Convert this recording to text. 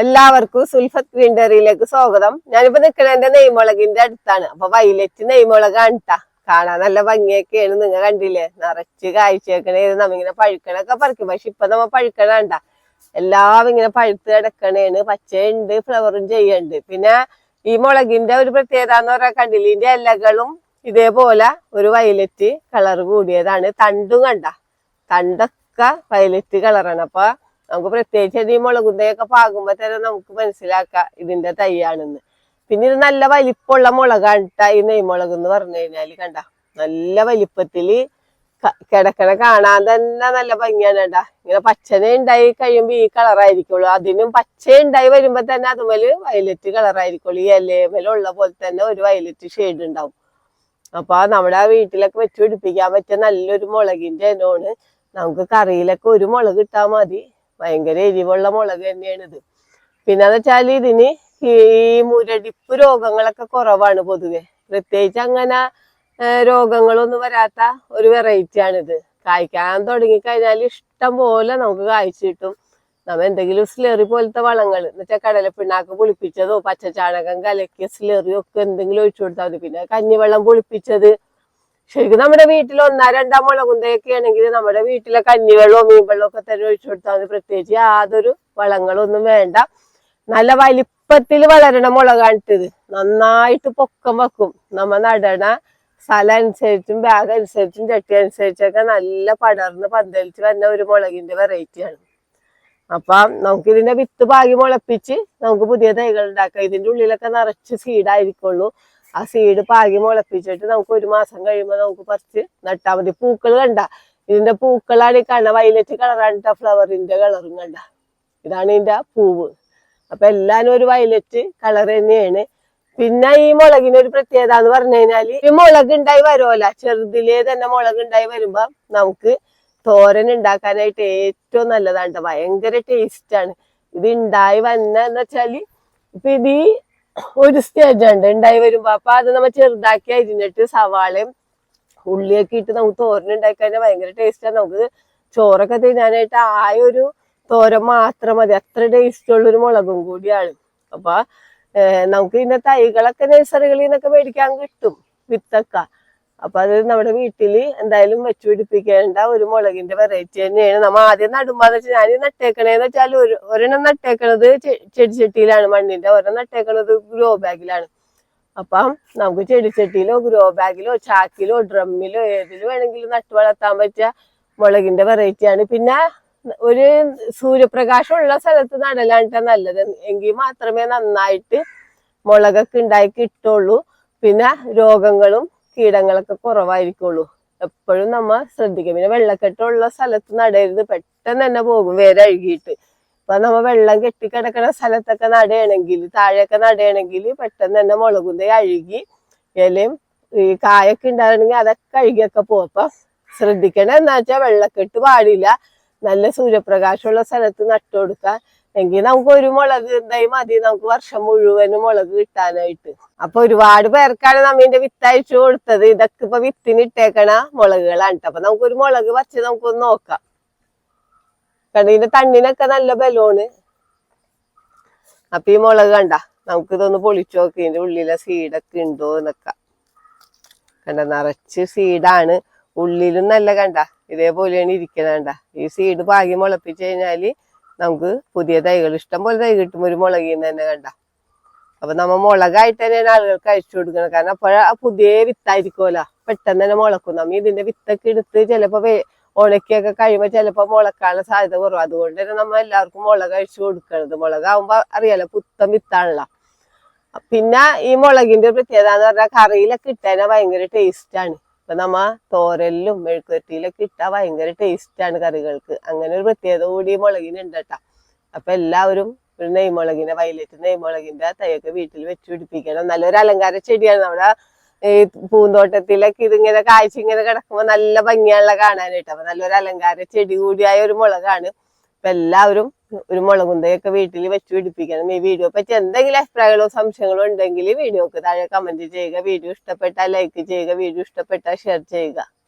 എല്ലാവർക്കും സുൽഫത്ത് ഗ്രീൻഡറിയിലേക്ക് സ്വാഗതം. ഞാനിപ്പോ നിൽക്കണ നെയ്മുളകിന്റെ അടുത്താണ്. അപ്പൊ വയലറ്റ് നെയ്മുളകാണ് ട്ടാ. കാണാൻ നല്ല ഭംഗിയൊക്കെയാണ്. നിങ്ങൾ കണ്ടില്ലേ, നിറച്ച് കാഴ്ചയൊക്കെ നമ്മിങ്ങനെ പഴുക്കണൊക്കെ പറിക്കും. പക്ഷെ ഇപ്പൊ നമ്മ പഴുക്കണണ്ട, എല്ലാം ഇങ്ങനെ പഴുത്ത് കിടക്കണേണ്. പച്ചയുണ്ട്, ഫ്ലവറും ചെയ്യണ്ട്. പിന്നെ ഈ മുളകിന്റെ ഒരു പ്രത്യേകത എന്ന് പറയാൻ കണ്ടില്ല, ഇതിന്റെ ഇലകളും ഇതേപോലെ ഒരു വയലറ്റ് കളർ കൂടിയതാണ്. തണ്ടും കണ്ട, തണ്ടൊക്കെ വയലറ്റ് കളറാണ്. അപ്പൊ നമുക്ക് പ്രത്യേകിച്ച് ഈ മുളകുന്തയൊക്കെ പാകുമ്പോ തന്നെ നമുക്ക് മനസ്സിലാക്കാം ഇതിന്റെ തൈയാണെന്ന്. പിന്നെ ഇത് നല്ല വലിപ്പമുള്ള മുളകാണ് ഈ നെയ്മുളക് എന്ന് പറഞ്ഞു കഴിഞ്ഞാല്. കണ്ട, നല്ല വലിപ്പത്തില് കിടക്കണ കാണാൻ തന്നെ നല്ല ഭംഗിയാണ്. കണ്ട, ഇങ്ങനെ പച്ചനെ ഉണ്ടായി കഴിയുമ്പോ ഈ കളറായിരിക്കുള്ളൂ. അതിനും പച്ച ഉണ്ടായി വരുമ്പോ തന്നെ അതുമേല് വയലറ്റ് കളറായിരിക്കുള്ളൂ. ഈ ഇലമേലുള്ള പോലെ തന്നെ ഒരു വയലറ്റ് ഷെയ്ഡ് ഉണ്ടാവും. അപ്പൊ നമ്മുടെ വീട്ടിലൊക്കെ വെച്ച് പിടിപ്പിക്കാൻ പറ്റിയ നല്ലൊരു മുളകിന്റെ ഇനമാണ്. നമുക്ക് കറിയിലൊക്കെ ഒരു മുളക് ഇട്ടാൽ മതി. ഭയങ്കര എരിവുള്ള മുളക് തന്നെയാണ് ഇത്. പിന്നെന്ന് വെച്ചാല് ഇതിന് ഈ മുരടിപ്പ് രോഗങ്ങളൊക്കെ കുറവാണ് പൊതുവെ. പ്രത്യേകിച്ച് അങ്ങനെ രോഗങ്ങളൊന്നും വരാത്ത ഒരു വെറൈറ്റി ആണിത്. കായ്ക്കാൻ തുടങ്ങിക്കഴിഞ്ഞാൽ ഇഷ്ടം പോലെ നമുക്ക് കായ്ച്ചു കിട്ടും. നമ്മ എന്തെങ്കിലും സ്ലറി പോലത്തെ വളങ്ങൾ എന്ന് വെച്ചാൽ കടലപ്പിണ്ണാക്ക് പുളിപ്പിച്ചതോ പച്ചച്ചാണകം കലക്കിയ സ്ലറിയോ ഒക്കെ എന്തെങ്കിലും ഒഴിച്ചു കൊടുത്താൽ മതി. പിന്നെ കഞ്ഞിവെള്ളം പുളിപ്പിച്ചത്, ശരിക്കും നമ്മുടെ വീട്ടിൽ 1-2 മുളകുന്തയൊക്കെ ആണെങ്കിൽ നമ്മുടെ വീട്ടിലെ കഞ്ഞിവെള്ളവും മീൻവെള്ളവും ഒക്കെ തന്നെ ഒഴിച്ചു കൊടുത്താൽ മതി. പ്രത്യേകിച്ച് യാതൊരു വളങ്ങളൊന്നും വേണ്ട. നല്ല വലിപ്പത്തിൽ വളരണ മുളകാണിട്ടത്. നന്നായിട്ട് പൊക്കം വെക്കും. നമ്മ നടണ സ്ഥലം അനുസരിച്ചും ബാഗ് അനുസരിച്ചും ചട്ടി അനുസരിച്ചൊക്കെ നല്ല പടർന്ന് പന്തലിച്ച് വരുന്ന ഒരു മുളകിന്റെ വെറൈറ്റിയാണ്. അപ്പൊ നമുക്ക് ഇതിന്റെ വിത്ത് പാകി മുളപ്പിച്ച് നമുക്ക് പുതിയ തൈകൾ ഉണ്ടാക്കാം. ഇതിന്റെ ഉള്ളിലൊക്കെ നിറച്ച് സീഡായിരിക്കുള്ളൂ. ആ സീഡ് പാകി മുളപ്പിച്ചിട്ട് നമുക്ക് 1 മാസം കഴിയുമ്പോൾ നമുക്ക് പറിച്ച് നട്ടാൽ മതി. പൂക്കൾ കണ്ട, ഇതിന്റെ പൂക്കളാണ് ഈ കാണുന്ന വയലറ്റ് കളറാണ് ഫ്ലവറിന്റെ കളറും കണ്ട. ഇതാണ് ഇതിന്റെ പൂവ്. അപ്പൊ എല്ലാരും ഒരു വയലറ്റ് കളർ തന്നെയാണ്. പിന്നെ ഈ മുളകിനൊരു പ്രത്യേകത എന്ന് പറഞ്ഞു കഴിഞ്ഞാല് ഈ മുളക് ഉണ്ടായി വരുമല്ല, ചെറുതിലേ തന്നെ മുളക് ഉണ്ടായി വരുമ്പോ നമുക്ക് തോരൻ ഉണ്ടാക്കാനായിട്ട് ഏറ്റവും നല്ലതാണ്. ഭയങ്കര ടേസ്റ്റ് ആണ് ഇത് ഉണ്ടായി വന്നെന്ന് വെച്ചാല്. ഇപ്പൊ ഇത് ഒരു സ്റ്റേജ് ഉണ്ട് ഉണ്ടായി വരുമ്പോ. അപ്പൊ അത് നമ്മ ചെറുതാക്കി അരിഞ്ഞിട്ട് സവാളയും ഉള്ളിയൊക്കെ ഇട്ട് നമുക്ക് തോരൻ ഉണ്ടാക്കി കഴിഞ്ഞാൽ ഭയങ്കര ടേസ്റ്റാണ്. നമുക്ക് ചോറൊക്കെ തിന്നാനായിട്ട് ആ ഒരു തോരൻ മാത്രം മതി. അത്ര ടേസ്റ്റ് ഉള്ളൊരു മുളകും കൂടിയാണ്. അപ്പൊ നമുക്ക് ഇതിന്റെ തൈകളൊക്കെ നഴ്സറികളിൽ നിന്നൊക്കെ മേടിക്കാൻ കിട്ടും, വിത്തൊക്കെ. അപ്പൊ അത് നമ്മുടെ വീട്ടില് എന്തായാലും വെച്ച് പിടിപ്പിക്കേണ്ട ഒരു മുളകിന്റെ വെറൈറ്റി തന്നെയാണ്. നമ്മ ആദ്യം നടുമ്പാന്ന് വെച്ചാൽ ഞാൻ നട്ടേക്കണേന്ന് വെച്ചാൽ ഒരെണ്ണം നട്ടേക്കണത് ചെടിച്ചട്ടിയിലാണ് മണ്ണിന്റെ, ഒരെണ്ണം നട്ടേക്കണത് ഗ്രോ ബാഗിലാണ്. അപ്പം നമുക്ക് ചെടിച്ചട്ടിയിലോ ഗ്രോ ബാഗിലോ ചാക്കിലോ ഡ്രമ്മിലോ ഏതിൽ വേണമെങ്കിലും നട്ടു വളർത്താൻ പറ്റിയ മുളകിന്റെ വെറൈറ്റിയാണ്. പിന്നെ ഒരു സൂര്യപ്രകാശം ഉള്ള സ്ഥലത്ത് നടലാണ്ട നല്ലത്. എങ്കിൽ മാത്രമേ നന്നായിട്ട് മുളകൊക്കെ ഉണ്ടായി കിട്ടുള്ളൂ. പിന്നെ രോഗങ്ങളും കീടങ്ങളൊക്കെ കുറവായിരിക്കുള്ളൂ. എപ്പോഴും നമ്മ ശ്രദ്ധിക്കും. പിന്നെ വെള്ളക്കെട്ടുള്ള സ്ഥലത്ത് നടരുത്, പെട്ടെന്ന് തന്നെ പോകും വേറെ അഴുകിയിട്ട്. അപ്പൊ നമ്മ വെള്ളം കെട്ടിക്കിടക്കണ സ്ഥലത്തൊക്കെ നടയണമെങ്കിൽ, താഴെയൊക്കെ നടയണമെങ്കിൽ പെട്ടെന്ന് തന്നെ മുളകുന്തേ അഴുകി ഇലയും ഈ കായൊക്കെ ഉണ്ടാകണമെങ്കിൽ അതൊക്കെ അഴുകിയൊക്കെ പോകും. അപ്പൊ ശ്രദ്ധിക്കണം. എന്താ വെച്ചാൽ വെള്ളക്കെട്ട് പാടില്ല. നല്ല സൂര്യപ്രകാശമുള്ള സ്ഥലത്ത് നട്ടു കൊടുക്കുക. എങ്കിൽ നമുക്ക് ഒരു മുളക് എന്തായി മതി, നമുക്ക് വർഷം മുഴുവനും മുളക് കിട്ടാനായിട്ട്. അപ്പൊ ഒരുപാട് പേർക്കാണ് നമ്മിന്റെ വിത്ത് അയച്ചു കൊടുത്തത്. ഇതൊക്കെ ഇപ്പൊ വിത്തിന് ഇട്ടേക്കണ മുളകുകളാണ്. അപ്പൊ നമുക്കൊരു മുളക് വച്ച് നമുക്കൊന്ന് നോക്കാം. കാരണം ഇതിന്റെ തണ്ണിനൊക്കെ നല്ല ബലമാണ്. അപ്പൊ ഈ മുളക് കണ്ട, നമുക്കിതൊന്ന് പൊളിച്ചു നോക്കി ഇതിന്റെ ഉള്ളിലെ സീഡൊക്കെ ഉണ്ടോ എന്നൊക്കെ. കണ്ട, നിറച്ച് സീഡാണ്. ഉള്ളിലും നല്ല കണ്ട ഇതേപോലെയാണ് ഇരിക്കണണ്ട. ഈ സീഡ് പാകി മുളപ്പിച്ചു കഴിഞ്ഞാല് നമുക്ക് പുതിയ തൈകൾ ഇഷ്ടം പോലെ തൈ കിട്ടും ഒരു മുളകിന്ന് തന്നെ കണ്ട. അപ്പൊ നമ്മ മുളകായിട്ട് തന്നെയാണ് ആളുകൾക്ക് അയച്ചു കൊടുക്കണം. കാരണം അപ്പോഴ പുതിയ വിത്തായിരിക്കുമല്ലോ, പെട്ടെന്ന് തന്നെ മുളക്കും. നമ്മ ഇതിന്റെ വിത്തൊക്കെ എടുത്ത് ചിലപ്പോ ഉണക്കിയൊക്കെ കഴിയുമ്പോ ചിലപ്പോ മുളക്കാനുള്ള സാധ്യത കുറവ്. അതുകൊണ്ട് തന്നെ നമ്മ എല്ലാവർക്കും മുളക് അയച്ചു കൊടുക്കണത്. മുളകാവുമ്പോ അറിയാലോ, പുത്തൻ വിത്താണല്ലോ. പിന്നെ ഈ മുളകിന്റെ പ്രത്യേകത എന്ന് പറഞ്ഞാൽ കറിയിലൊക്കെ ഇട്ടാൽ ഭയങ്കര ടേസ്റ്റ് ആണ്. ഇപ്പൊ നമ്മ തോരലിലും മെഴുക്കുവരട്ടിയിലൊക്കെ ഇട്ടാൽ ഭയങ്കര ടേസ്റ്റ് ആണ് കറികൾക്ക്. അങ്ങനെ ഒരു പ്രത്യേകത കൂടി മുളകിനുണ്ട് കേട്ടാ. അപ്പൊ എല്ലാവരും ഒരു നെയ്മുളകിന്റെ വയലറ്റ് നെയ്മുളകിന്റെ തൈയൊക്കെ വീട്ടിൽ വെച്ച് പിടിപ്പിക്കണം. നല്ലൊരു അലങ്കാര ചെടിയാണ്. നമ്മുടെ ഈ പൂന്തോട്ടത്തിലൊക്കെ ഇതിങ്ങനെ കായ്ച്ച് ഇങ്ങനെ കിടക്കുമ്പോ നല്ല ഭംഗിയാണല്ലോ കാണാനായിട്ട്. അപ്പൊ നല്ലൊരു അലങ്കാര ചെടി കൂടിയായ ഒരു മുളകാണ്. അപ്പൊ എല്ലാവരും ഒരു മുളകുന്തയൊക്കെ വീട്ടിൽ വെച്ച് പിടിപ്പിക്കണം. ഈ വീഡിയോ പറ്റി എന്തെങ്കിലും അഭിപ്രായങ്ങളോ സംശയങ്ങളോ ഉണ്ടെങ്കിൽ വീഡിയോക്ക് താഴെ കമന്റ് ചെയ്യുക. വീഡിയോ ഇഷ്ടപ്പെട്ടാൽ ലൈക്ക് ചെയ്യുക, വീഡിയോ ഇഷ്ടപ്പെട്ടാൽ ഷെയർ ചെയ്യുക.